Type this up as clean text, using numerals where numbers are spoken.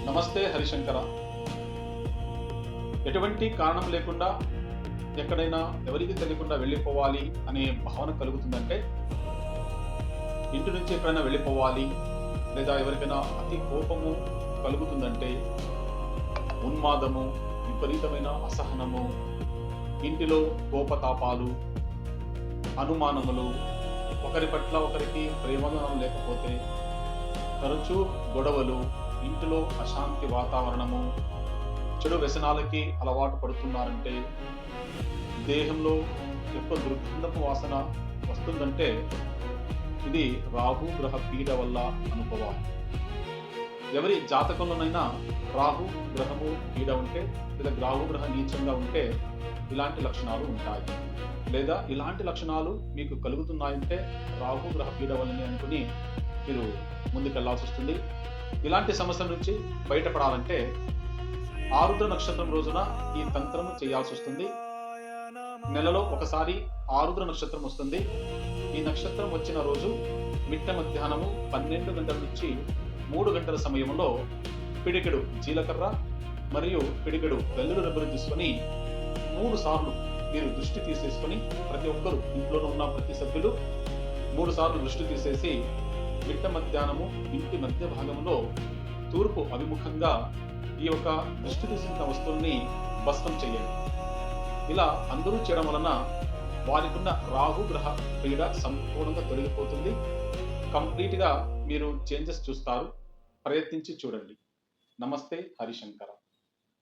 నమస్తే హరిశంకర. ఎటువంటి కారణం లేకుండా ఎక్కడైనా ఎవరికి తెలియకుండా వెళ్ళిపోవాలి అనే భావన కలుగుతుందంటే, ఇంటి నుంచి ఎక్కడైనా వెళ్ళిపోవాలి లేదా ఎవరికైనా అతి కోపము కలుగుతుందంటే, ఉన్మాదము, విపరీతమైన అసహనము, ఇంటిలో కోపతాపాలు, అనుమానములు, ఒకరి పట్ల ఒకరికి ప్రేమాభిమానం లేకపోతే, తరచూ గొడవలు, ఇంటిలో అశాంతి వాతావరణము, చెడు వ్యసనాలకి అలవాటు పడుతున్నారంటే, దేహంలో ఎక్కువ దుర్గంధపు వాసన వస్తుందంటే ఇది రాహు గ్రహ పీడ వల్ల అనుకోవాలి. ఎవరి జాతకంలోనైనా రాహు గ్రహము పీడ ఉంటే లేదా రాహు గ్రహ నీచంగా ఉంటే ఇలాంటి లక్షణాలు ఉంటాయి. లేదా ఇలాంటి లక్షణాలు మీకు కలుగుతున్నాయంటే రాహు గ్రహ పీడ వల్లని అనుకుని మీరు ముందుకెళ్లాల్సి వస్తుంది. ఇలాంటి సమస్యల నుంచి బయటపడాలంటే ఆరుద్ర నక్షత్రం రోజున ఈ తంత్రము చేయాల్సి వస్తుంది. నెలలో ఒకసారి ఆరుద్ర నక్షత్రం వస్తుంది. ఈ నక్షత్రం వచ్చిన రోజు మిట్ట మధ్యాహ్నము 12 గంటల నుంచి 3 గంటల సమయంలో పిడికెడు జీలకర్ర మరియు పిడికెడు వెల్లుల్లి రెబ్బలు తీసుకొని 3 సార్లు మీరు దృష్టి తీసేసుకొని, ప్రతి ఒక్కరు ఇంట్లోనే ఉన్న ప్రతి సభ్యులు 3 సార్లు దృష్టి తీసేసి మిట్ట మధ్యాహ్నము ఇంటి మధ్య భాగంలో తూర్పు అభిముఖంగా ఈ యొక్క దృష్టి తీసిన వస్తువుల్ని భస్మం చేయండి. ఇలా అందరూ చేయడం వలన వారికి ఉన్న రాహు గ్రహ పీడ సంపూర్ణంగా తొలగిపోతుంది. కంప్లీట్గా మీరు చేంజెస్ చూస్తారు. ప్రయత్నించి చూడండి. నమస్తే హరిశంకర.